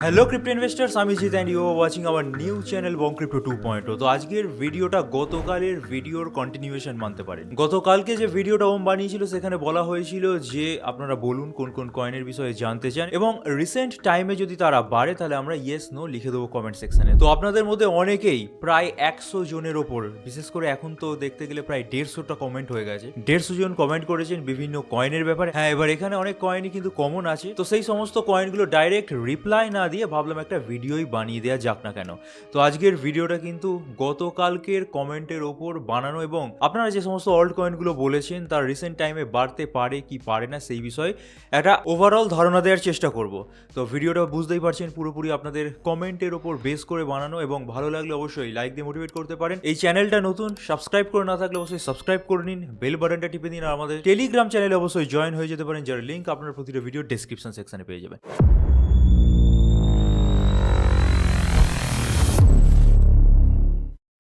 Hello crypto investors, আমি Jeet and you are watching our new channel Bong crypto 2.0। তো আজকের ভিডিওটা গতকালের ভিডিওর কন্টিনিউয়েশন মানতে পারেন। গতকালকে যে ভিডিওটা ওম বানিয়েছিল সেখানে বলা হয়েছিল যে আপনারা বলুন কোন কোন কয়েনের বিষয়ে জানতে চান, এবং রিসেন্ট টাইমে যদি তারা বাড়ে তাহলে আমরা ইয়েস নো লিখে দেবো কমেন্ট সেকশনে। তো আপনাদের মধ্যে অনেকেই প্রায় 100 জনের ওপর, বিশেষ করে এখন তো দেখতে গেলে প্রায় 150টা কমেন্ট হয়ে গেছে, 150 জন কমেন্ট করেছেন বিভিন্ন কয়েনের ব্যাপারে। হ্যাঁ, এবার এখানে অনেক কয়েনই কিন্তু কমন আছে, তো সেই সমস্ত কয়েনগুলো ডাইরেক্ট রিপ্লাই না দিয়ে ভাবলাম একটা ভিডিওই বানিয়ে দেওয়া যাক না কেন। তো আজকের ভিডিওটা কিন্তু গতকালকের কমেন্টের ওপর বানানো, এবং আপনারা যে সমস্ত অল্ড কয়েনগুলো বলেছেন তার রিসেন্ট টাইমে বাড়তে পারে কি পারে না সেই বিষয়ে একটা ওভারঅল ধারণা দেওয়ার চেষ্টা করব। তো ভিডিওটা বুঝতেই পারছেন পুরোপুরি আপনাদের কমেন্টের ওপর বেস করে বানানো, এবং ভালো লাগলে অবশ্যই লাইক দিয়ে মোটিভেট করতে পারেন। এই চ্যানেলটা নতুন, সাবস্ক্রাইব করে না থাকলে অবশ্যই সাবস্ক্রাইব করে নিন, বেল বাটনটা টিপে দিন, আর আমাদের টেলিগ্রাম চ্যানেলে অবশ্যই জয়েন হয়ে যেতে পারেন, যার লিঙ্ক আপনার প্রতিটা ভিডিও ডেসক্রিপশন সেকশনে পেয়ে যাবেন।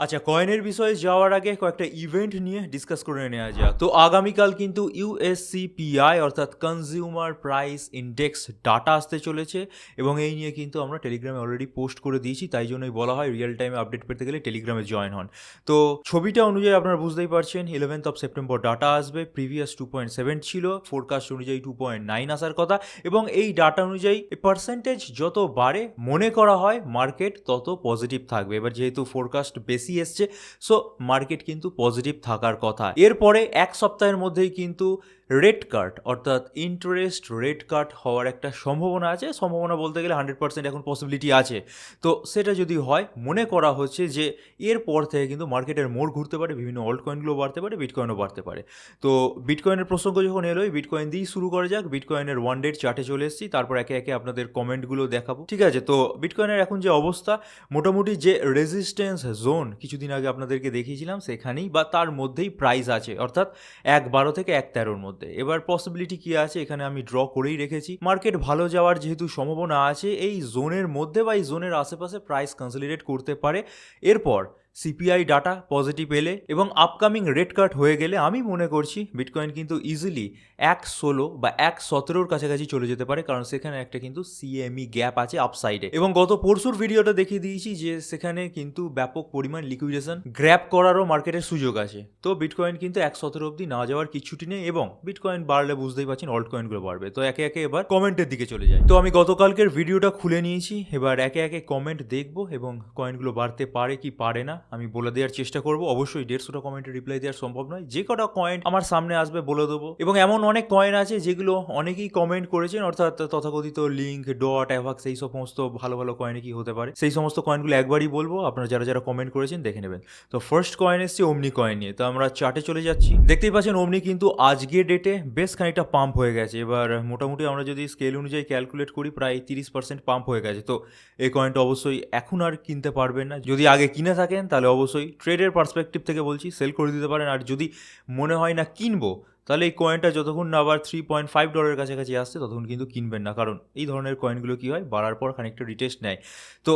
আচ্ছা, কয়েনের বিষয়ে যাওয়ার আগে কয়েকটা ইভেন্ট নিয়ে ডিসকাস করে নেওয়া যাক। তো আগামীকাল কিন্তু ইউএসসিপিআই অর্থাৎ কনজিউমার প্রাইস ইন্ডেক্স ডাটা আসতে চলেছে, এবং এই নিয়ে কিন্তু আমরা টেলিগ্রামে অলরেডি পোস্ট করে দিয়েছি, তাই জন্যই বলা হয় রিয়েল টাইমে আপডেট পেতে গেলে টেলিগ্রামে জয়েন হন। তো ছবিটা অনুযায়ী আপনারা বুঝতেই পারছেন 11th of September ডাটা আসবে, প্রিভিয়াস 2.7 ছিল, ফোরকাস্ট অনুযায়ী 2.9 আসার কথা, এবং এই ডাটা অনুযায়ী পার্সেন্টেজ যত বাড়ে মনে করা হয় মার্কেট তত পজিটিভ থাকবে। এবার যেহেতু ফোরকাস্ট বেশি এসছে, সো মার্কেট কিন্তু পজিটিভ থাকার কথা। এরপরে এক সপ্তাহের মধ্যেই কিন্তু রেট কাট অর্থাৎ ইন্টারেস্ট রেট কাট হওয়ার একটা সম্ভাবনা আছে। সম্ভাবনা বলতে গেলে 100% এখন পসিবিলিটি আছে। তো সেটা যদি হয়, মনে করা হচ্ছে যে এরপর থেকে কিন্তু মার্কেটের মোড় ঘুরতে পারে, বিভিন্ন অল্ট কয়েনগুলো বাড়তে পারে, বিটকয়েনও বাড়তে পারে। তো বিটকয়েনের প্রসঙ্গ যখন এলোই, বিটকয়েন দিয়েই শুরু করা যাক। বিটকয়েনের 1 ডে চার্টে চলে এসেছি, তারপর একে একে আপনাদের কমেন্টগুলো দেখাবো, ঠিক আছে? তো বিটকয়েনের এখন যে অবস্থা, মোটামুটি যে রেজিস্ট্যান্স জোন কিছুদিন আগে আপনাদেরকে দেখিয়েছিলাম সেখানেই বা তার মধ্যেই প্রাইস আছে, অর্থাৎ 1.12 থেকে 1.13-র মধ্যে। এবার পসিবিলিটি কি আছে এখানে আমি ড্র করেই রেখেছি। মার্কেট ভালো যাওয়ার যেহেতু সম্ভাবনা আছে, এই জোনের মধ্যে বা এই জোনের আশেপাশে প্রাইস কনসলিডেট করতে পারে। এরপর সিপিআই ডাটা পজিটিভ এলে এবং আপকামিং রেট কাট হয়ে গেলে আমি মনে করছি বিটকয়েন কিন্তু ইজিলি 1.16 বা 1.17-র কাছাকাছি চলে যেতে পারে, কারণ সেখানে একটা কিন্তু সিএমই গ্যাপ আছে আপসাইডে, এবং গত পরশুর ভিডিওটা দেখিয়ে দিয়েছি যে সেখানে কিন্তু ব্যাপক পরিমাণ লিকুইডেশন গ্র্যাব করারও মার্কেটের সুযোগ আছে। তো বিটকয়েন কিন্তু 1.17 অবধি না যাওয়ার কিছুটি নেই, এবং বিটকয়েন বাড়লে বুঝতেই পারছেন অল্ট কয়েনগুলো বাড়বে। তো একে একে এবার কমেন্টের দিকে চলে যায়। তো আমি গতকালকের ভিডিওটা খুলে নিয়েছি, এবার একে একে কমেন্ট দেখবো এবং কয়েনগুলো বাড়তে পারে কি পারে না আমি বলে দেওয়ার চেষ্টা করবো। অবশ্যই 150টা কমেন্টে রিপ্লাই দেওয়ার সম্ভব নয়, যে কটা কয়েন আমার সামনে আসবে বলে দেবো। এবং এমন অনেক কয়েন আছে যেগুলো অনেকেই কমেন্ট করেছেন, অর্থাৎ তথাকথিত লিঙ্ক, ডট, অ্যাভাক্স, এই সমস্ত ভালো ভালো কয়েনে কি হতে পারে সেই সমস্ত কয়েনগুলো একবারই বলবো, আপনারা যারা যারা কমেন্ট করেছেন দেখে নেবেন। তো ফার্স্ট কয়েন এসছে ওমনি কয়েন নিয়ে। তো আমরা চার্টে চলে যাচ্ছি, দেখতেই পাচ্ছেন ওমনি কিন্তু আজকের ডেটে বেশ খানিকটা পাম্প হয়ে গেছে। এবার মোটামুটি আমরা যদি স্কেল অনুযায়ী ক্যালকুলেট করি প্রায় 30% পাম্প হয়ে গেছে। তো এই কয়েনটা অবশ্যই এখন আর কিনতে পারবেন না, যদি আগে কিনে থাকেন তাহলে অবশ্যই ট্রেডের পার্সপেক্টিভ থেকে বলছি সেল করে দিতে পারেন। আর যদি মনে হয় না কিনবো, তাহলে এই কয়েনটা যতক্ষণ না আবার $3.5 কাছাকাছি আসছে ততক্ষণ কিন্তু কিনবেন না, কারণ এই ধরনের কয়েনগুলো কি হয়, বাড়ার পর খানিকটা রিটেস্ট নেয়। তো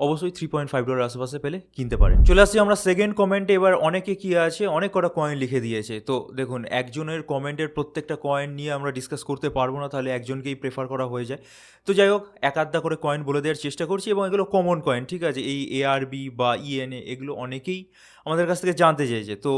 অবশ্যই $3.5 আশেপাশে পেলে কিনতে পারেন। চলে আসছি আমরা সেকেন্ড কমেন্টে। এবার অনেকে কি আছে, অনেক কটা কয়েন লিখে দিয়েছে। তো দেখুন, একজনের কমেন্টের প্রত্যেকটা কয়েন নিয়ে আমরা ডিসকাস করতে পারবো না, তাহলে একজনকেই প্রেফার করা হয়ে যায়। তো যাই হোক, এক আধটা করে কয়েন বলে দেওয়ার চেষ্টা করছি, এবং এগুলো কমন কয়েন, ঠিক আছে? এই এআরবি বা ইএনএ এগুলো অনেকেই আমাদের কাছ থেকে জানতে চাইছে। তো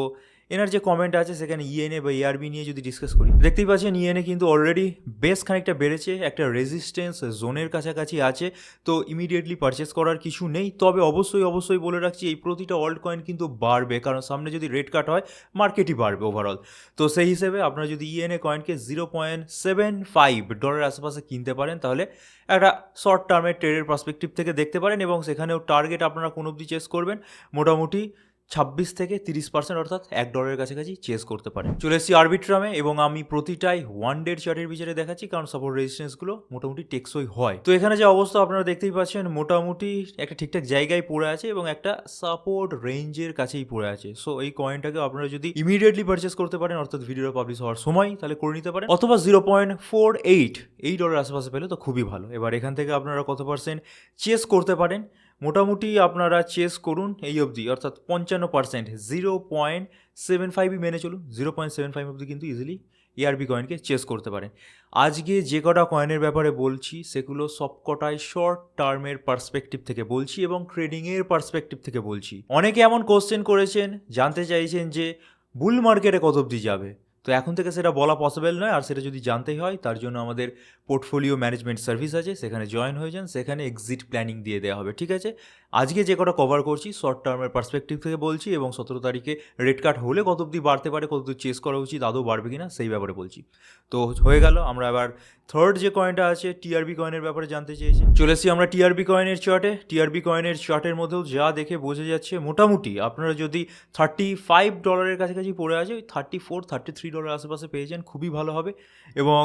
এনার যে কমেন্ট আছে সেখানে ইএনএ বা এআরবি নিয়ে যদি ডিসকাস করি, দেখতেই পাচ্ছেন ইএনএ কিন্তু অলরেডি বেশ খানিকটা বেড়েছে, একটা রেজিস্ট্যান্স জোনের কাছাকাছি আছে। তো ইমিডিয়েটলি পারচেস করার কিছু নেই, তবে অবশ্যই বলে রাখছি এই প্রতিটা অল্ট কয়েন কিন্তু বাড়বে, কারণ সামনে যদি রেট কাট হয় মার্কেটই বাড়বে ওভারঅল। তো সেই হিসেবে আপনারা যদি ইএনএ কয়েনকে $0.75 আশেপাশে কিনতে পারেন, তাহলে একটা শর্ট টার্মের ট্রেডের পার্সপেক্টিভ থেকে দেখতে পারেন, এবং সেখানেও টার্গেট আপনারা কোন অবধি চেস করবেন, মোটামুটি 26 থেকে 30%, অর্থাৎ $1 কাছাকাছি চেস করতে পারে। চলে এসেছি আরবিট্রামে, এবং আমি প্রতিটাই 1 ডে চার্টের বিচারে দেখাচ্ছি, কারণ সাপোর্ট রেজিস্ট্যান্সগুলো মোটামুটি টেকসই হয়। তো এখানে যে অবস্থা আপনারা দেখতেই পাচ্ছেন, মোটামুটি একটা ঠিকঠাক জায়গায় পড়ে আছে এবং একটা সাপোর্ট রেঞ্জের কাছেই পড়ে আছে। সো এই কয়েনটাকে আপনারা যদি ইমিডিয়েটলি পারচেস করতে পারেন, অর্থাৎ ভিডিওটা পাবলিশ হওয়ার সময়, তাহলে করে নিতে পারেন, অথবা $0.48 আশেপাশে পেলে তো খুবই ভালো। এবার এখান থেকে আপনারা কত পার্সেন্ট চেস করতে পারেন, মোটামুটি আপনারা চেস করুন এই অবধি, অর্থাৎ 55%, 0.75 মেনে চলুন, 0.75 অবধি কিন্তু ইজিলি এআরবি কয়েনকে চেস করতে পারেন। আজকে যে কটা কয়েনের ব্যাপারে বলছি সেগুলো সবকটাই শর্ট টার্মের পার্সপেক্টিভ থেকে বলছি এবং ট্রেডিংয়ের পার্সপেক্টিভ থেকে বলছি। অনেকে এমন কোশ্চেন করেছেন, জানতে চাইছেন যে বুল মার্কেটে কত অবধি যাবে। তো এখন থেকে সেটা বলা পসিবল নয়, আর সেটা যদি জানতেই হয় তার জন্য আমাদের পোর্টফোলিও ম্যানেজমেন্ট সার্ভিস আছে, সেখানে জয়েন হয়ে যান, সেখানে এক্সিট প্ল্যানিং দিয়ে দেওয়া হবে। ঠিক আছে, আজকে যে কটা কভার করছি শর্ট টার্মের পার্সপেক্টিভ থেকে বলছি এবং 17 তারিখে রেড কাট হলে কত অবধি বাড়তে পারে, কত অবধি চেস করা উচিত, আদৌ বাড়বে কিনা সেই ব্যাপারে বলছি। তো হয়ে গেল, আমরা এবার থার্ড যে কয়েনটা আছে টিআরবি কয়েনের ব্যাপারে জানতে চেয়েছি। চলে এসেছি আমরা টিআরবি কয়েনের চার্টে। টিআরবি কয়েনের চার্টের মধ্যেও যা দেখে বোঝা যাচ্ছে, মোটামুটি আপনারা যদি $35 কাছাকাছি পড়ে আছে, ওই $34-33 আশেপাশে পেয়ে যান, খুবই ভালো হবে। এবং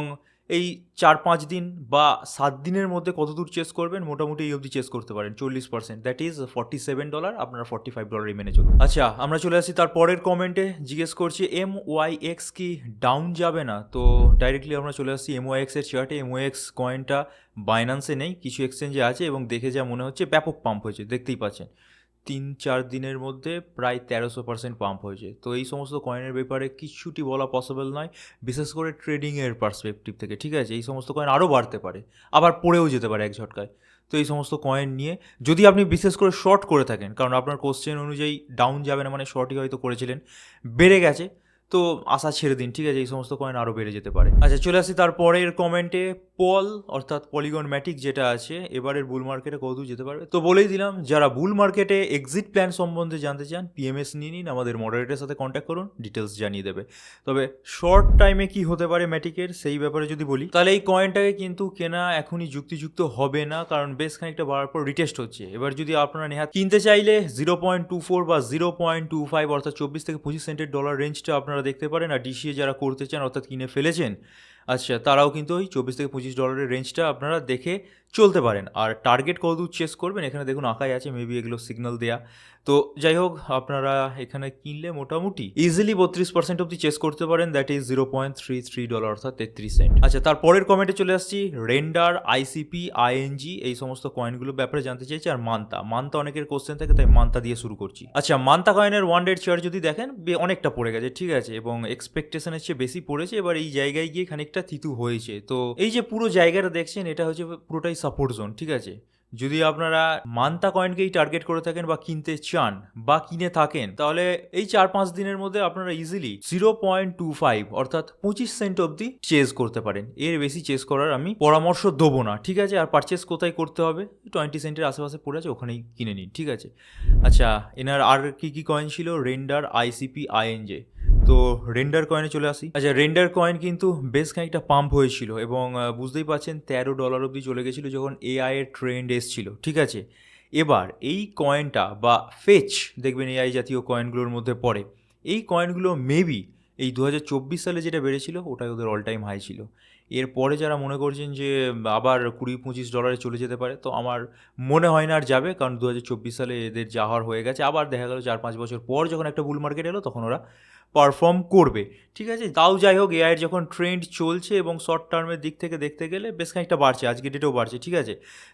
এই 4-5 দিন বা 7 দিনের মধ্যে কত দূর চেস করবেন, মোটামুটি এই অবধি চেস করতে পারেন 40%, দ্যাট ইজ $47, আপনারা $45 মেনে চলুন। আচ্ছা, আমরা চলে আসি তার পরের কমেন্টে। জিজ্ঞেস করছি MYX কি ডাউন যাবে না? তো ডাইরেক্টলি আমরা চলে আসছি MYX এর চার্টে। MYX কয়েনটা বাইন্যান্সে নেই, কিছু এক্সচেঞ্জে আছে এবং দেখে যা মনে হচ্ছে ব্যাপক পাম্প হয়েছে, দেখতেই পাচ্ছেন 3-4 দিনের মধ্যে প্রায় 1300% পাম্প হয়েছে। তো এই সমস্ত কয়েনের ব্যাপারে কিছুটি বলা পসিবল নয়, বিশেষ করে ট্রেডিংয়ের পার্সপেক্টিভ থেকে। ঠিক আছে, এই সমস্ত কয়েন আরও বাড়তে পারে, আবার পড়েও যেতে পারে এক ঝটকায়। তো এই সমস্ত কয়েন নিয়ে যদি আপনি বিশেষ করে শর্ট করে থাকেন, কারণ আপনার কোশ্চেন অনুযায়ী ডাউন যাবে না মানে শর্টই হয়তো করেছিলেন, বেড়ে গেছে, তো আশা ছেড়ে দিন। ঠিক আছে, এই সমস্ত কয়েন আরও বেড়ে যেতে পারে। আচ্ছা, চলে আসি তারপরের কমেন্টে। পল অর্থাৎ পলিগন ম্যাটিক যেটা আছে, এবারের বুল মার্কেটে কতদূর যেতে পারবে। তো বলেই দিলাম, যারা বুল মার্কেটে এক্সিট প্ল্যান সম্বন্ধে জানতে চান পিএমএস নিয়ে নিন, আমাদের মডারেটের সাথে কন্ট্যাক্ট করুন, ডিটেলস জানিয়ে দেবে। তবে শর্ট টাইমে কি হতে পারে ম্যাটিকের সেই ব্যাপারে যদি বলি, তাহলে এই কয়েনটাকে কিন্তু কেনা এখনই যুক্তিযুক্ত হবে না, কারণ বেশ খানিকটা বাড়ার পর রিটেস্ট হচ্ছে। এবার যদি আপনারা নেহাত কিনতে চাইলে 0.24 বা 0.25 অর্থাৎ 24 থেকে 25 সেন্টের ডলার রেঞ্জটা আপনারা দেখতে পারেন। আর ডিসিএ যারা করতে চান অর্থাৎ কিনে ফেলেছেন, আচ্ছা, তারাও কিন্তু ওই $24-25 রেঞ্জটা আপনারা দেখে চলতে পারেন। আর টার্গেট কত দূর চেস করবেন এখানে দেখুন আঁকাই আছে, মেবি এগুলো সিগন্যাল দেয়া। তো যাই হোক, আপনারা এখানে কিনলে মোটামুটি ইজিলি 32% অব্দি চেস করতে পারেন, দ্যাট ইজ $0.33 অর্থাৎ 33 সেন্ট। আচ্ছা, তারপরের কমেন্টে চলে আসছি। রেন্ডার, আইসিপি, আইএনজি এই সমস্ত কয়েনগুলোর ব্যাপারে জানতে চাইছি। আর মান্তা অনেকের কোশ্চেন থাকে, তাই মান্তা দিয়ে শুরু করছি। আচ্ছা, মান্তা কয়েনের 1 ডে চার্ট যদি দেখেন অনেকটা পড়ে গেছে, ঠিক আছে, এবং এক্সপেকটেশনের চেয়ে বেশি পড়েছে। এবার এই জায়গায় গিয়ে খানিকটা থিতু হয়েছে। তো এই যে পুরো জায়গাটা দেখছেন, এটা হচ্ছে পুরোটাই সাপোর্ট জোন। ঠিক আছে, যদি আপনারা মান্তা কয়েনকেই টার্গেট করে থাকেন বা কিনতে চান বা কিনে থাকেন, তাহলে এই 4-5 দিনের মধ্যে আপনারা ইজিলি 0.25 অর্থাৎ 25 সেন্ট অব্দি চেস করতে পারেন। এর বেশি চেস করার আমি পরামর্শ দেবো না। ঠিক আছে, আর পারচেস কোথায় করতে হবে, 20 সেন্টের আশেপাশে পড়ে আছে, ওখানেই কিনে নিন। ঠিক আছে। আচ্ছা, এনার আর কি কয়েন ছিল? Render, ICP, INJ. তো রেন্ডার কয়েনে চলে আসি। আচ্ছা, রেন্ডার কয়েন কিন্তু বেশ খানিকটা পাম্প হয়েছিল এবং বুঝতেই পারছেন $13 অব্দি চলে গেছিলো যখন এআই এর ট্রেন্ড এসছিল। ঠিক আছে, এবার এই কয়েনটা বা ফেচ দেখবেন এআই জাতীয় কয়েনগুলোর মধ্যে পড়ে। এই কয়েনগুলো মেবি এই 2024 সালে যেটা বেড়েছিল ওটাই ওদের অল টাইম হাই ছিল। এরপরে যারা মনে করছেন যে আবার $20-25 চলে যেতে পারে, তো আমার মনে হয় না আর যাবে, কারণ 2024 সালে এদের যাওয়ার হয়ে গেছে। আবার দেখা গেল 4-5 বছর পর যখন একটা বুল মার্কেট এলো তখন ওরা পারফর্ম করবে। ঠিক আছে, তাও যাই হোক, এআইয়ের যখন ট্রেন্ড চলছে এবং শর্ট টার্মের দিক থেকে দেখতে গেলে বেশ খানিকটা বাড়ছে, আজকে ডেটেও বাড়ছে। ঠিক আছে,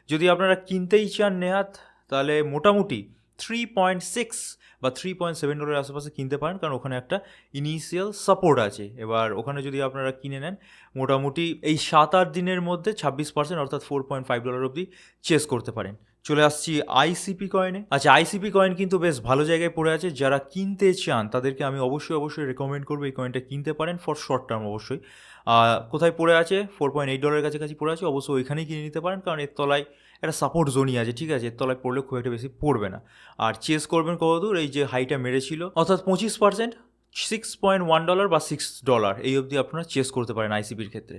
যদি আপনারা কিনতেই চান নেহাত, তাহলে মোটামুটি 3.6 বা $3.7 আশেপাশে কিনতে পারেন, কারণ ওখানে একটা ইনিশিয়াল সাপোর্ট আছে। এবার ওখানে যদি আপনারা কিনে নেন, মোটামুটি এই 7-8 দিনের মধ্যে 26% অর্থাৎ $4.5 অবধি চেস করতে পারেন। চলে আসছি আইসিপি কয়েনে। আচ্ছা, আইসিপি কয়েন কিন্তু বেশ ভালো জায়গায় পড়ে আছে। যারা কিনতে চান তাদেরকে আমি অবশ্যই রেকমেন্ড করবো এই কয়েনটা কিনতে পারেন, ফর শর্ট টার্ম অবশ্যই। কোথায় পড়ে আছে? $4.8 কাছাকাছি পড়ে আছে, অবশ্যই ওইখানেই কিনে নিতে পারেন, কারণ এর তলায় একটা সাপোর্ট জোনই আছে। ঠিক আছে, এর তলায় পড়লে খুব একটা বেশি পড়বে না। আর চেস করবেন কতদূর? এই যে হাইটা মেরেছিল অর্থাৎ 25%, $6.1 বা $6 এই অবধি আপনারা চেস করতে পারেন আইসিপির ক্ষেত্রে।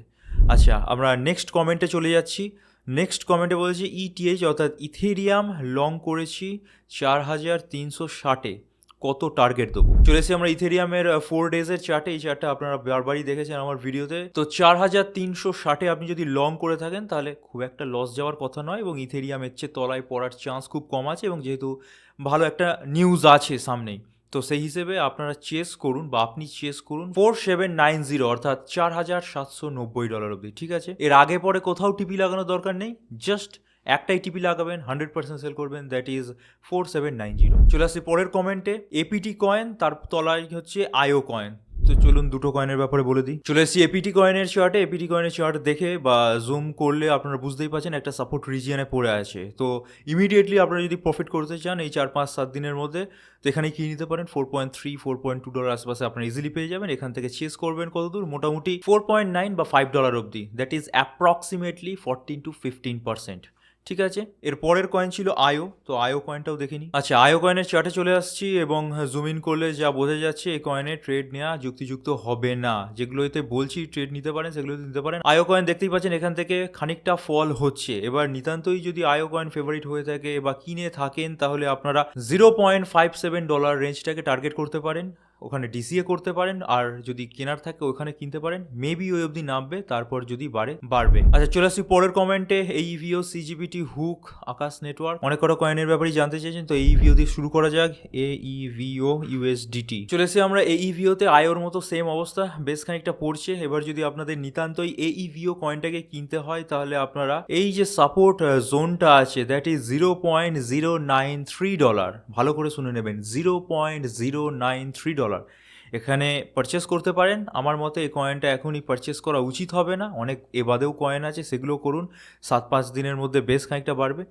আচ্ছা, আমরা নেক্সট কমেন্টে চলে যাচ্ছি। নেক্সট কমেন্টে বলেছি ইটিএইচ অর্থাৎ ইথেরিয়াম লং করেছি 4360-এ, কত টার্গেট দেবো। চলে এসেছি আমরা ইথেরিয়ামের 4 ডেজের চার্টে। এই চার্টটা আপনারা বারবারই দেখেছেন আমার ভিডিওতে। তো 4360-এ আপনি যদি লং করে থাকেন তাহলে খুব একটা লস যাওয়ার কথা নয়, এবং ইথেরিয়ামের চেয়ে তলায় পড়ার চান্স খুব কম আছে, এবং যেহেতু ভালো একটা নিউজ আছে সামনেই, তো সেই হিসেবে আপনারা চেস করুন বা আপনি চেস করুন 4790 অর্থাৎ $4790 অবধি। ঠিক আছে, এর আগে পরে কোথাও টিপি লাগানোর দরকার নেই, জাস্ট একটাই টিপি লাগাবেন, 100% সেল করবেন, দ্যাট ইজ 4790। চলে আসছি পরের কমেন্টে। এপিটি কয়েন, তার তলায় হচ্ছে আইও কয়েন। তো চলুন দুটো কয়েনের ব্যাপারে বলে দিই। চলে এসেছি এপিটি কয়েনের চার্টে। এপিটি কয়েনের চার্ট দেখে বা জুম করলে আপনারা বুঝতেই পারছেন একটা সাপোর্ট রিজিয়নে পড়ে আছে। তো ইমিডিয়েটলি আপনারা যদি প্রফিট করতে চান এই 4-5-7 দিনের মধ্যে, তো এখানে কি নিতে পারেন 4.3 $4.2 আশপাশে আপনারা ইজিলি পেয়ে যাবেন। এখান থেকে চেস করবেন কত দূর, মোটামুটি 4.9 বা $5 অবধি, দ্যাট ইজ অ্যাপ্রক্সিমেটলি 14 to 15%। ঠিক আছে, এর পরের কয়েন ছিল আয়ো। তো আয়ো কয়েনটাও দেখে নিই। আচ্ছা, আয়ো কয়েনের চার্টে চলে আসছি এবং জুম ইন করলে যা বোঝা যাচ্ছে এই কয়েনে ট্রেড নেওয়া যুক্তিযুক্ত হবে না। যেগুলোতে বলছি ট্রেড নিতে পারেন সেগুলোতে নিতে পারেন। আয়ো কয়েন দেখতেই পাচ্ছেন এখান থেকে খানিকটা ফল হচ্ছে। এবার নিতান্তই যদি আয়ো কয়েন ফেভারিট হয়ে থাকে বা কিনে থাকেন তাহলে আপনারা $0.57 রেঞ্জটাকে টার্গেট করতে পারেন, ওখানে ডিসিএ করতে পারেন। আর যদি কেনার থাকে ওখানে কিনতে পারেন, মেবি ওই অবধি নামবে, তারপর যদি বাড়বে। আচ্ছা, চলে আসছি পরের কমেন্টে। এইভিও, সিজিবিটি, হুক, আকাশ নেটওয়ার্ক, অনেক কটা কয়েনের ব্যাপারেই জানতে চেয়েছেন। তো এইভিও দিয়ে শুরু করা যাক। এইভিও ইউএসডিটি চলে এসেছি আমরা। এইভিওতে আয়োর মতো সেম অবস্থা, বেশ খানিকটা পড়ছে। এবার যদি আপনাদের নিতান্তই এইভিও কয়েনটাকে কিনতে হয় তাহলে আপনারা এই যে সাপোর্ট জোনটা আছে দ্যাট ইজ $0.093, ভালো করে শুনে নেবেন, $0.093 এখানে পারচেস করতে পারেন। আমার মতে এই কয়েনটা এখনই পারচেস করা উচিত হবে না, অনেক এবাদেও কয়েন আছে সেগুলো করুন, 7-5 দিনের মধ্যে বেশ খানিকটা বাড়বে।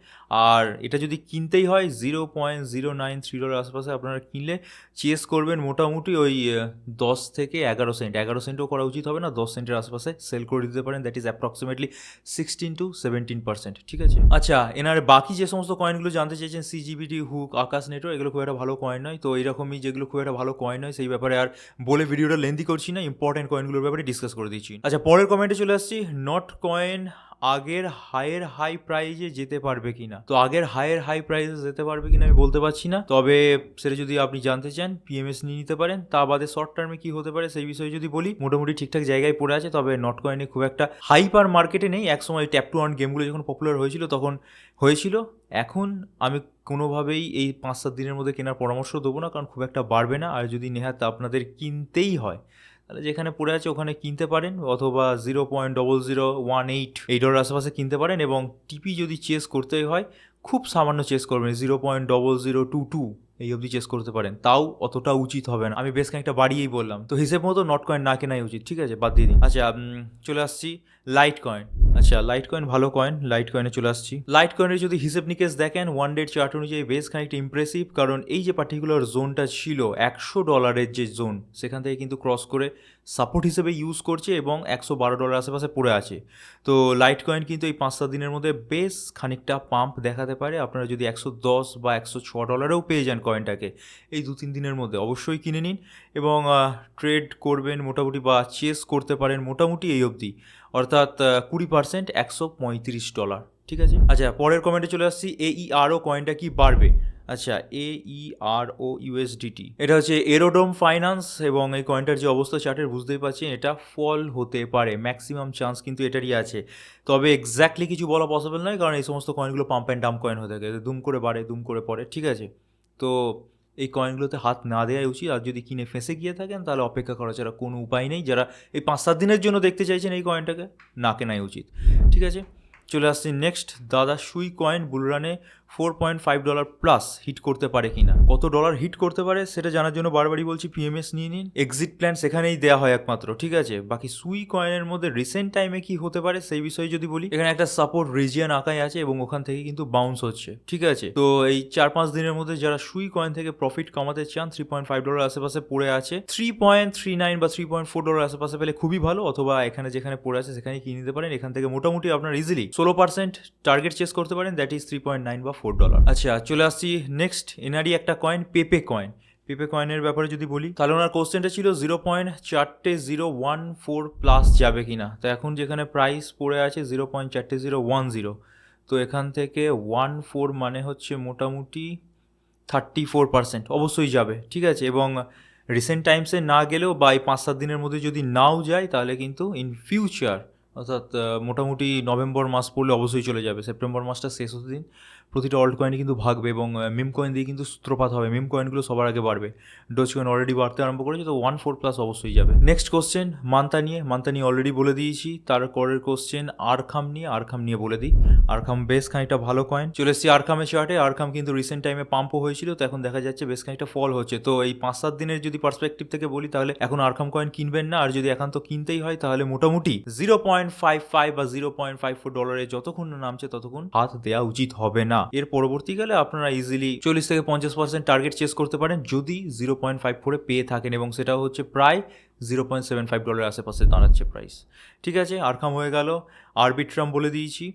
আর এটা যদি কিনতেই হয় $0.093 আশপাশে আপনারা কিনলে চেস করবেন মোটামুটি ওই 10 থেকে 11 সেন্ট, 11 সেন্টও করা উচিত হবে না, 10 সেন্টের আশপাশে সেল করে দিতে পারেন, দ্যাট ইজ অ্যাপ্রক্সিমেটলি 16 to 17%। ঠিক আছে, আচ্ছা এনার বাকি যে সমস্ত কয়েনগুলো জানতে চেয়েছেন, সিজিবিটি, হুক, আকাশ নেটওয়ার্ক, এগুলো খুব একটা ভালো কয়েন নয়। তো এইরকমই যেগুলো খুব একটা ভালো কয়েন নয় সেই ব্যাপারে আর বলে ভিডিওটা লেন্দি করছি না, ইম্পর্টেন্ট কয়েনগুলোর ব্যাপারে ডিসকাস করে দিচ্ছি। আচ্ছা, পরের কমেন্টে চলে আসছি। নট কয়েন আগের হাইয়ের হাই প্রাইজে যেতে পারবে কিনা। তো আগের হাইয়ের হাই প্রাইজে যেতে পারবে কিনা আমি বলতে পারছি না, তবে সেটা যদি আপনি জানতে চান পিএমএস নিয়ে নিতে পারেন। তা বাদে শর্ট টার্মে কি হতে পারে সেই বিষয়ে যদি বলি, মোটামুটি ঠিকঠাক জায়গায় পড়ে আছে। তবে নট কয়েনে খুব একটা হাইপার মার্কেটে নেই। একসময় ট্যাপ টু আর্ন গেমগুলো যখন পপুলার হয়েছিল তখন হয়েছিল। এখন আমি কোনোভাবেই এই 5-7 দিনের মধ্যে কেনার পরামর্শ দেবো না, কারণ খুব একটা বাড়বে না। আর যদি নেহাত আপনাদের কিনতেই হয় তাহলে যেখানে পড়ে আছে ওখানে কিনতে পারেন, অথবা $0.0018 আশেপাশে কিনতে পারেন। এবং টিপি যদি চেস করতেই হয় খুব সামান্য চেস করবেন, $0.0022 এই অবধি চেস করতে পারেন, তাও অতটা উচিত হবে না। আমি বেশ খানিকটা বাড়িয়েই বললাম। তো হিসেব মতো নট কয়েন না কেনাই উচিত। ঠিক আছে, বাদ দিয়ে দিন। আচ্ছা, চলে আসছি লাইট কয়েন। আচ্ছা, লাইট কয়েন ভালো কয়েন, লাইট কয়েনে চলে আসছি। লাইট কয়েনের যদি হিসেব নিকেশ দেখেন ওয়ান ডে চার্ট অনুযায়ী বেশ খানিকটা ইমপ্রেসিভ, কারণ এই যে পার্টিকুলার জোনটা ছিল $100 যে জোন, সেখান থেকে কিন্তু ক্রস করে সাপোর্ট হিসেবে ইউজ করছে এবং $112 আশেপাশে পড়ে আছে। তো লাইট কয়েন কিন্তু এই 5-7 দিনের মধ্যে বেশ খানিকটা পাম্প দেখাতে পারে। আপনারা যদি $110 বা $106 পেয়ে যান কয়েনটাকে এই 2-3 দিনের মধ্যে, অবশ্যই কিনে নিন এবং ট্রেড করবেন মোটামুটি, বা চেস করতে পারেন মোটামুটি এই অবধি, অর্থাৎ 20%, $135। ঠিক আছে, আচ্ছা পরের কমেন্টে চলে আসছি। এইআরও কয়েনটা কি বাড়বে? আচ্ছা, এইআরও ইউএসডিটি, এটা হচ্ছে এরোডোম ফাইন্যান্স এবং এই কয়েনটার যে অবস্থা চার্টের বুঝতেই পারছেন এটা ফল হতে পারে, ম্যাক্সিমাম চান্স কিন্তু এটারই আছে। তবে এক্স্যাক্টলি কিছু বলা পসিবল নয়, কারণ এই সমস্ত কয়েনগুলো পাম্প অ্যান্ড ডাম্প কয়েন হয়ে থাকে, দুম করে বাড়ে দুম করে পড়ে। ঠিক আছে, তো এই কয়েনগুলোতে হাত না দেওয়াই উচিত। আর যদি কিনে ফেঁসে গিয়ে থাকেন তাহলে অপেক্ষা করা ছাড়া কোনো উপায় নেই। যারা এই 5-7 দিনের জন্য দেখতে চাইছেন এই কয়েনটাকে, না কেনাই উচিত। ঠিক আছে, চলে আসছি নেক্সট। দাদা সুই কয়েন বুলরানে $4.5 প্লাস হিট করতে পারে কিনা, কত ডলার হিট করতে পারে সেটা জানার জন্য বারবারই বলছি পিএমএস নিয়ে নিন। এক্সিট প্ল্যান সেখানেই দেওয়া হয় একমাত্র। ঠিক আছে, বাকি সুই কয়েনের মধ্যে রিসেন্ট টাইমে কি হতে পারে সেই বিষয়ে যদি বলি, এখানে একটা সাপোর্ট রিজিয়ন আঁকাই আছে এবং ওখান থেকে কিন্তু বাউন্স হচ্ছে। ঠিক আছে, তো এই 4-5 দিনের মধ্যে যারা সুই কয়েন থেকে প্রফিট কমাতে চান, $3.5 আশেপাশে পড়ে আছে, 3.39 বা $3.4 আশেপাশে পেলে খুবই ভালো, অথবা এখানে যেখানে পড়ে আছে সেখানে কিনে নিতে পারেন। এখান থেকে মোটামুটি আপনার ইজিলি 16% টার্গেট চেস করতে পারেন, দ্যাট ইজ $3.9 বা $4। আচ্ছা, চলে আসছি নেক্সট। এনারই একটা কয়েন পেপে কয়েন। পেপে কয়েনের ব্যাপারে যদি বলি তাহলে ওনার কোশ্চেনটা ছিল 0.4014 প্লাস যাবে কিনা। তো এখন যেখানে প্রাইস পড়ে আছে 0.4010, তো এখান থেকে 14 মানে হচ্ছে মোটামুটি 34%, অবশ্যই যাবে। ঠিক আছে, এবং রিসেন্ট টাইমসে না গেলেও বা এই 5-7 দিনের মধ্যে যদি নাও যায় তাহলে কিন্তু ইন ফিউচার, অর্থাৎ মোটামুটি নভেম্বর মাস পড়লে অবশ্যই চলে যাবে, সেপ্টেম্বর মাসটা শেষ হতে দিন, প্রতিটা অল্ট কয়েনই কিন্তু ভাগবে এবং মিম কয়েন দিয়ে কিন্তু সূত্রপাত হবে, মিম কয়েনগুলো সবার আগে বাড়বে। ডোজ কয়েন অলরেডি বাড়তে আরম্ভ করেছে, তো 1.4+ অবশ্যই যাবে। নেক্সট কোশ্চেন মান্তা নিয়ে অলরেডি বলে দিয়েছি। তারপরের কোশ্চেন আরখাম নিয়ে বলে দিই। আরখাম বেশ খানিকটা ভালো কয়েন। চলে এসেছি আরখামের চার্টে। আরখাম কিন্তু রিসেন্ট টাইমে পাম্পও হয়েছিল, তো এখন দেখা যাচ্ছে বেশ খানিকটা ফল হচ্ছে। তো এই 5-7 দিনের যদি পার্সপেক্টিভ থেকে বলি, তাহলে এখন আরখাম কয়েন কিনবেন না। আর যদি একান্ত কিনতেই হয়, তাহলে মোটামুটি 0.55 বা $0.54 যতক্ষণ না নামছে ততক্ষণ হাত দেওয়া উচিত হবে না। এর পরবর্তীকালে আপনারা ইজিলি 40-50% টার্গেট চেস করতে পারেন, যদি 0.54 পেয়ে থাকেন, এবং সেটাও হচ্ছে প্রায় $0.75 আশেপাশে দাঁড়াচ্ছে প্রাইস। ঠিক আছে, আরখাম হয়ে গেল। আরবিট্রাম বলে দিয়েছি।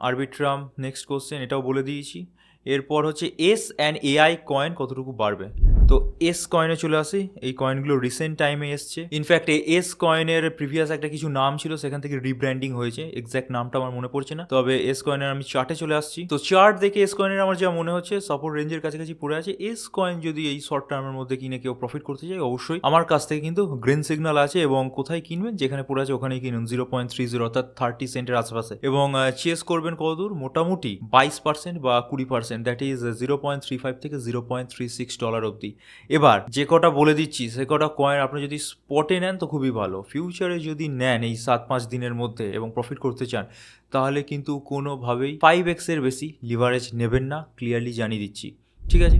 আরবিট্রাম নেক্সট কোশ্চেন, এটাও বলে দিয়েছি। এরপর হচ্ছে এস অ্যান্ড এআই কয়েন কতটুকু বাড়বে। তো এস কয়েনে চলে আসি। এই কয়েনগুলো রিসেন্ট টাইমে এসছে। ইনফ্যাক্ট এস কয়েনের প্রিভিয়াস একটা কিছু নাম ছিল, সেখান থেকে রিব্র্যান্ডিং হয়েছে। এক্স্যাক্ট নামটা আমার মনে পড়ছে না, তবে এস কয়েনের আমি চার্টে চলে আসছি। তো চার্ট দেখে এস কয়েনের আমার যা মনে হচ্ছে সাপোর্ট রেঞ্জের কাছাকাছি পড়ে আছে। এস কয়েন যদি এই শর্ট টার্মের মধ্যে কিনে কেউ প্রফিট করতে চায়, অবশ্যই আমার কাছ থেকে কিন্তু গ্রিন সিগন্যাল আছে, এবং কোথায় কিনবেন, যেখানে পড়ে আছে ওখানেই কিনুন। 0.30 অর্থাৎ 30 সেন্টের আশেপাশে, এবং চেস করবেন কতদূর, মোটামুটি 22% বা 20%, দ্যাট ইজ $0.35 থেকে $0.36 অবধি। এবার যে কটা বলে দিচ্ছি সে কটা কয়েন আপনি যদি স্পটে নেন তো খুবই ভালো। ফিউচারে যদি নেন এই 7-5 দিনের মধ্যে এবং প্রফিট করতে চান, তাহলে কিন্তু কোনোভাবেই 5x এর বেশি লিভারেজ নেবেন না, ক্লিয়ারলি জানিয়ে দিচ্ছি। ঠিক আছে,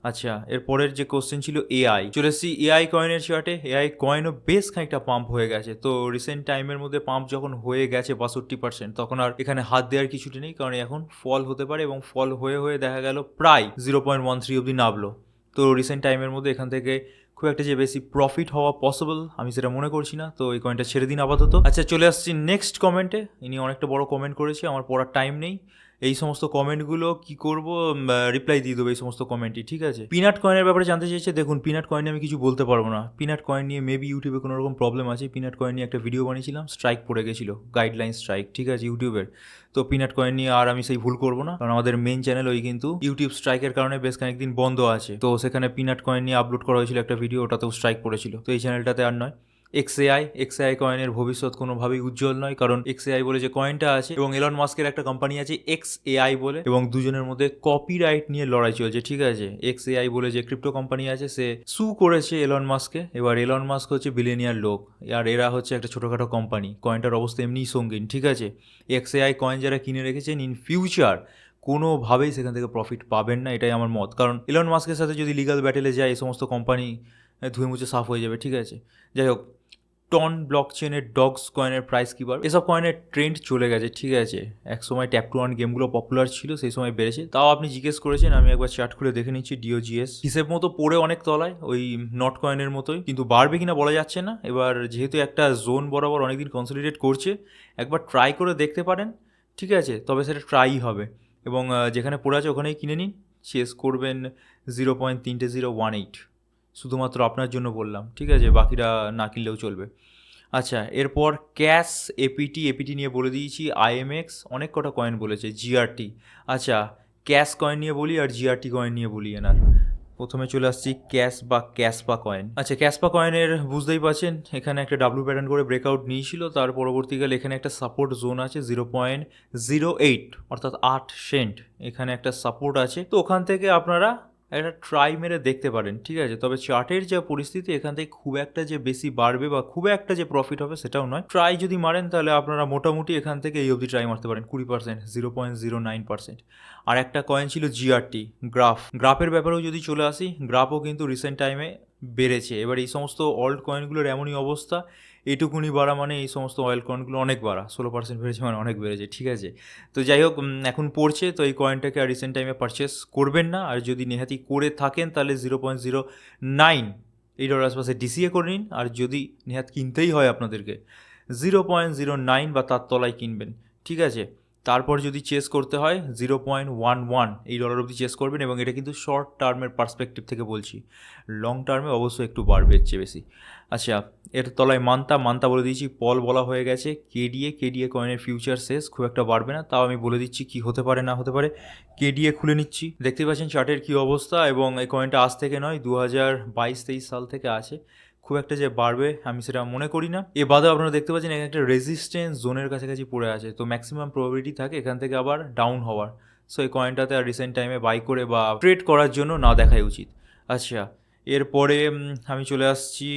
আচ্ছা, এরপরের যে কোশ্চেন ছিল এআই। চলে এসেছি এআই কয়েনের চার্টে। এআই কয়েনও বেশ খানিকটা পাম্প হয়ে গেছে। তো রিসেন্ট টাইমের মধ্যে পাম্প যখন হয়ে গেছে 62%, তখন আর এখানে হাত দেওয়ার কিছুটি নেই, কারণ এখন ফল হতে পারে, এবং ফল হয়ে হয়ে দেখা গেল প্রায় 0.13 অবধি নামলো। তো রিসেন্ট টাইমের মধ্যে এখান থেকে খুব একটা যে বেশি প্রফিট হওয়া পসিবল আমি সেটা মনে করছি না, তো এই কয়েনটা ছেড়ে দিন আপাতত। আচ্ছা, চলে আসছি নেক্সট কমেন্টে। ইনি অনেকটা বড় কমেন্ট করেছে, আমার পড়ার টাইম নেই। এই সমস্ত কমেন্টগুলো কি করব, রিপ্লাই দিয়ে দেবো এই সমস্ত কমেন্টই। ঠিক আছে, পিনাট কয়েনের ব্যাপারে জানতে চাইছে। দেখুন, পিনাট কয়েনে আমি কিছু বলতে পারবো না। পিনাট কয়েন নিয়ে মেবি ইউটিউবে কোনো রকম প্রবলেম আছে। পিনাট কয়েন নিয়ে একটা ভিডিও বানিয়েছিলাম, স্ট্রাইক পড়ে গেছিলো, গাইডলাইন স্ট্রাইক, ঠিক আছে, ইউটিউবের। তো পিনাট কয়েন নিয়ে আর আমি সেই ভুল করবো না, কারণ আমাদের মেন চ্যানেল ওই কিন্তু ইউটিউব স্ট্রাইকের কারণে বেশ কয়েকদিন বন্ধ আছে। তো সেখানে পিনাট কয়েন নিয়ে আপলোড করা হয়েছিল একটা ভিডিও, ওটাতেও স্ট্রাইক পড়েছিল। তো এই চ্যানেলটাতে আর নয়। এক্সএআই কয়েনের ভবিষ্যৎ কোনোভাবেই উজ্জ্বল নয়, কারণ এক্সএআই বলে যে কয়েনটা আছে, এবং এলন মাস্কের একটা কোম্পানি আছে এক্সএআই বলে, এবং দুজনের মধ্যে কপিরাইট নিয়ে লড়াই চলছে। ঠিক আছে, এক্সএআই বলে যে ক্রিপ্টো কোম্পানি আছে, সে সু করেছে এলন মাস্ককে। এবার এলন মাস্ক হচ্ছে বিলিয়নিয়ার লোক, আর এরা হচ্ছে একটা ছোটোখাটো কোম্পানি। কয়েনটার অবস্থা এমনিই সঙ্গীন। ঠিক আছে, এক্সএআই কয়েন যারা কিনে রেখেছেন, ইন ফিউচার কোনোভাবেই সেখান থেকে প্রফিট পাবেন না, এটাই আমার মত। কারণ এলন মাস্কের সাথে যদি লিগাল ব্যাটেলে যায়, এই সমস্ত কোম্পানি ধুয়ে মুছে সাফ হয়ে যাবে। ঠিক আছে, যাই হোক, টন ব্লক চেনের ডগস কয়েনের প্রাইস কী বাড়বে, এসব কয়েনের ট্রেন্ড চলে গেছে। ঠিক আছে, এক সময় ট্যাপ টু আর্ন গেমগুলো পপুলার ছিল, সেই সময় বেড়েছে। তাও আপনি জিজ্ঞেস করেছেন, আমি একবার চার্ট খুলে দেখে নিচ্ছি। ডিওজিএস হিসেব মতো পড়ে অনেক তলায়, ওই নট কয়েনের মতোই, কিন্তু বাড়বে কিনা বলা যাচ্ছে না। এবার যেহেতু একটা জোন বরাবর অনেকদিন কনসলিডেট করছে, একবার ট্রাই করে দেখতে পারেন। ঠিক আছে, তবে সেটা ট্রাই হবে, এবং যেখানে পড়ে আছে ওখানেই কিনে নিন। চেস করবেন 0.3018, শুধুমাত্র আপনার জন্য বললাম। ঠিক আছে, বাকিরা না কিনলেও চলবে। আচ্ছা, এরপর ক্যাশ এপিটি নিয়ে বলে দিয়েছি। আইএমএক্স অনেক কটা কয়েন বলেছে। জিআরটি, আচ্ছা, ক্যাশ কয়েন নিয়ে বলি আর জিআরটি কয়েন নিয়ে বলি। এনার প্রথমে চলে আসছি ক্যাসপা কয়েন। আচ্ছা, ক্যাসপা কয়েনের বুঝতেই পারছেন, এখানে একটা ডাব্লু প্যাটার্ন করে ব্রেকআউট নিয়েছিল। তার পরবর্তীকালে এখানে একটা সাপোর্ট জোন আছে 0.08 অর্থাৎ 8 সেন্ট, এখানে একটা সাপোর্ট আছে। তো ওখান থেকে আপনারা একটা ট্রাই মেরে দেখতে পারেন। ঠিক আছে, তবে চার্টের যা পরিস্থিতি, এখান থেকে খুব একটা যে বেশি বাড়বে বা খুব একটা যে প্রফিট হবে সেটাও নয়। ট্রাই যদি মারেন, তাহলে আপনারা মোটামুটি এখান থেকে এই অবধি ট্রাই মারতে পারেন 20%, 0.09%। আর একটা কয়েন ছিল জিআরটি, গ্রাফের ব্যাপারেও যদি চলে আসি, গ্রাফও কিন্তু রিসেন্ট টাইমে বেড়েছে। এবার এই সমস্ত অল্ট কয়েনগুলোর এমনই অবস্থা, এটুকুনি বাড়া মানে এই সমস্ত অয়েল কয়েনগুলো অনেক বাড়া, 16% বেড়েছে মানে অনেক বেড়েছে। ঠিক আছে, তো যাই হোক, এখন পড়ছে, তো এই কয়েনটাকে আর রিসেন্ট টাইমে পারচেস করবেন না। আর যদি নেহাতি করে থাকেন, তাহলে 0.09 এই ডলার আশপাশে ডিসিএ করে নিন। আর যদি নেহাত কিনতেই হয় আপনাদেরকে, 0.09 বা তার তলায় কিনবেন। ঠিক আছে, তারপর যদি চেস করতে হয় 0.11 এই ডলার অবধি চেস করবেন, এবং এটা কিন্তু শর্ট টার্মের পার্সপেক্টিভ থেকে বলছি। লং টার্মে অবশ্যই একটু বাড়বে এর চেয়ে বেশি। আচ্ছা, এর তলায় মান্তা বলে দিয়েছি, পল বলা হয়ে গেছে। কেডিএ কয়েনের ফিউচার শেষ, খুব একটা বাড়বে না। তাও আমি বলে দিচ্ছি কি হতে পারে না হতে পারে। কেডিএ খুলে নিচ্ছি, দেখতে পাচ্ছেন চার্টের কী অবস্থা, এবং এই কয়েনটা আজ থেকে নয়, 2022-23 সাল থেকে আছে। খুব একটা যে বাড়বে আমি সেটা মনে করি না। এ বাদেও আপনারা দেখতে পাচ্ছেন এখানে একটা রেজিস্ট্যান্স জোনের কাছাকাছি পড়ে আছে, তো ম্যাক্সিমাম প্রবাবিলিটি থাকে এখান থেকে আবার ডাউন হওয়ার। সো এই কয়েনটাতে আর রিসেন্ট টাইমে বাই করে বা ট্রেড করার জন্য না দেখাই উচিত। আচ্ছা, এরপরে আমি চলে আসছি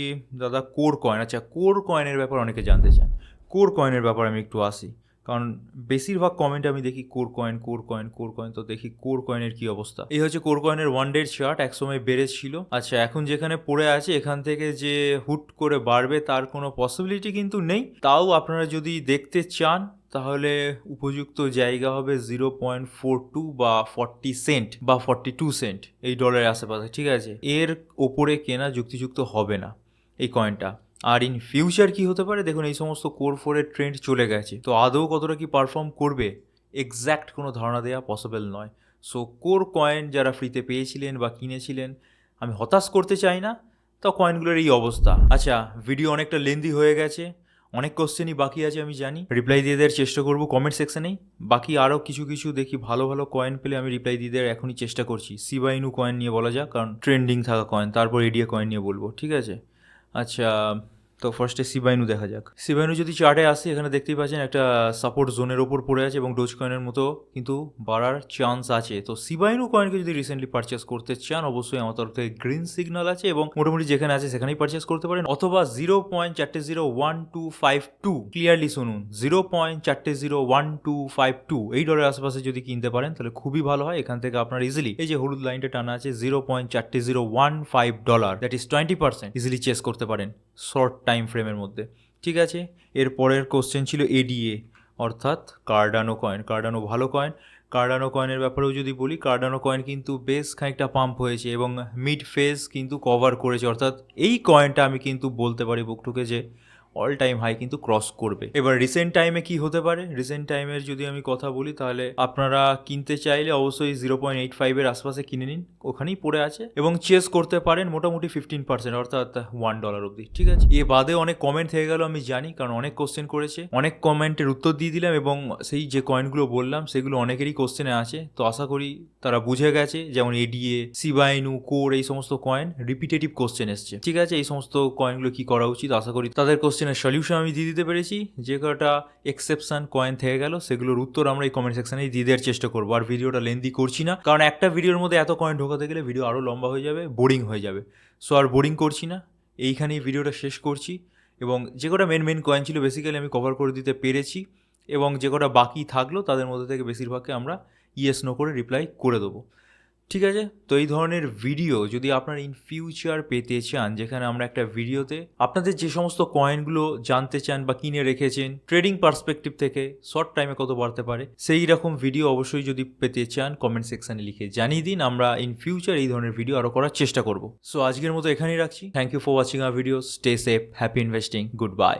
দাদা কোর কয়েন। আচ্ছা, কোর কয়েনের ব্যাপার অনেকে জানতে চান। কোর কয়েনের ব্যাপার আমি একটু আসি, কারণ বেশিরভাগ কমেন্টে আমি দেখি core coin core coin core coin. তো দেখি কোর কয়েনের কি অবস্থা। এই হচ্ছে কোর কয়েনের 1 ডে চার্ট। একসময় বেড়েছিল। আচ্ছা, এখন যেখানে পড়ে আছে এখান থেকে যে হুট করে বাড়বে তার কোনো পসিবিলিটি কিন্তু নেই। তাও আপনারা যদি দেখতে চান তাহলে উপযুক্ত জায়গা হবে 0.42 বা 40 সেন্ট বা 42 সেন্ট এই ডলারের আশেপাশে, ঠিক আছে? এর ওপরে কেনা যুক্তিযুক্ত হবে না এই কয়েনটা। আর ইন ফিউচার কি হতে পারে দেখুন, এই সমস্ত কোর 4-এর ট্রেন্ড চলে গেছে, তো আদৌ কতটা কি পারফর্ম করবে এক্স্যাক্ট কোনো ধারণা দেওয়া পসিবল নয়। সো কোর কয়েন যারা ফ্রিতে পেয়েছিলেন বা কিনেছিলেন, আমি হতাশ করতে চাই না, তো কয়েনগুলোর এই অবস্থা। আচ্ছা, ভিডিও অনেকটা লেন্দি হয়ে গেছে, অনেক কোশ্চেনই বাকি আছে আমি জানি, রিপ্লাই দিয়ে দেওয়ার চেষ্টা করবো কমেন্ট সেকশনেই। বাকি আরও কিছু দেখি ভালো ভালো কয়েন পেলে আমি রিপ্লাই দিয়ে দেওয়ার এখনই চেষ্টা করছি। শিবা ইনু কয়েন নিয়ে বলা যাক, কারণ ট্রেন্ডিং থাকা কয়েন। তারপর এডিএ কয়েন নিয়ে বলবো, ঠিক আছে? আচ্ছা, তো ফার্স্টে শিবা ইনু দেখা যাক। শিবা ইনু যদি চার্টে আসে, এখানে দেখতেই পাচ্ছেন একটা সাপোর্ট জোনের ওপর পড়ে আছে এবং ডোজ কয়েনের মতো কিন্তু বাড়ার চান্স আছে। তো শিবা ইনু কয়েনকে যদি রিসেন্টলি পারচেস করতে চান, অবশ্যই আমার তরফ থেকে গ্রিন সিগন্যাল আছে এবং মোটামুটি যেখানে আছে সেখানেই পারচেস করতে পারেন, অথবা 0.401252, ক্লিয়ারলি শুনুন, 0.401252 এই ডলারের আশেপাশে যদি কিনতে পারেন তাহলে খুবই ভালো হয়। এখান থেকে আপনার ইজিলি এই যে হলুদ লাইনটা টানা আছে $0.4015, দ্যাট ইজ 20%, ইজিলি চেস করতে পারেন শর্ট টাইম ফ্রেমের মধ্যে, ঠিক আছে? এর পরের কোশ্চেন ছিল এডিএ অর্থাৎ কার্ডানো কয়েন। কার্ডানো ভালো কয়েন। কার্ডানো কয়েনের ব্যাপারেও যদি বলি, কার্ডানো কয়েন কিন্তু বেশ খানিকটা পাম্প হয়েছে এবং মিড ফেজ কিন্তু কভার করেছে, অর্থাৎ এই কয়েনটা আমি কিন্তু বলতে পারি বুকটুকে যে অল টাইম হাই কিন্তু ক্রস করবে। এবার রিসেন্ট টাইমে কি হতে পারে, রিসেন্ট টাইমের যদি আমি কথা বলি তাহলে আপনারা কিনতে চাইলে অবশ্যই 0.85-এর আশপাশে কিনে নিন, ওখানেই পড়ে আছে, এবং চেস করতে পারেন মোটামুটি 15% অর্থাৎ $1 অবধি, ঠিক আছে? এ বাদে অনেক কমেন্ট হয়ে গেল আমি জানি, কারণ অনেক কোশ্চেন করেছে, অনেক কমেন্টের উত্তর দিয়ে দিলাম এবং সেই যে কয়েনগুলো বললাম সেগুলো অনেকেরই কোশ্চেনে আছে। তো আশা করি তারা বুঝে গেছে, যেমন এডিএ, শিবা ইনু, কোর, এই সমস্ত কয়েন রিপিটেটিভ কোশ্চেন এসছে, ঠিক আছে? এই সমস্ত কয়েনগুলো কি করা উচিত, আশা করি তাদের কোশ্চেনের সলিউশন আমি দিয়ে দিতে পেরেছি। যে কটা এক্সেপশন কয়েন থেকে গেল সেগুলোর উত্তর আমরা এই কমেন্ট সেকশনেই দিয়ে দেওয়ার চেষ্টা করবো। আর ভিডিওটা লেন্দি করছি না, কারণ একটা ভিডিওর মধ্যে এত কয়েন ঢোকাতে গেলে ভিডিও আরও লম্বা হয়ে যাবে, বোরিং হয়ে যাবে। সো আর বোরিং করছি না, এইখানেই ভিডিওটা শেষ করছি। এবং যে কটা মেন কয়েন ছিল বেসিক্যালি আমি কভার করে দিতে পেরেছি, এবং যে কটা বাকি থাকলো তাদের মধ্যে থেকে বেশিরভাগকে আমরা ইয়েস নো করে রিপ্লাই করে দেবো, ঠিক আছে? তো এই ধরনের ভিডিও যদি আপনারা ইন ফিউচার পেতে চান, যেখানে আমরা একটা ভিডিওতে আপনাদের যে সমস্ত কয়েনগুলো জানতে চান বা কিনে রেখেছেন ট্রেডিং পার্সপেক্টিভ থেকে শর্ট টাইমে কত বাড়তে পারে, সেই রকম ভিডিও অবশ্যই যদি পেতে চান কমেন্ট সেকশনে লিখে জানিয়ে দিন, আমরা ইন ফিউচার এই ধরনের ভিডিও আরও করার চেষ্টা করব। সো আজকের মতো এখানেই রাখছি। Thank you for watching our video. Stay safe, happy investing, good bye.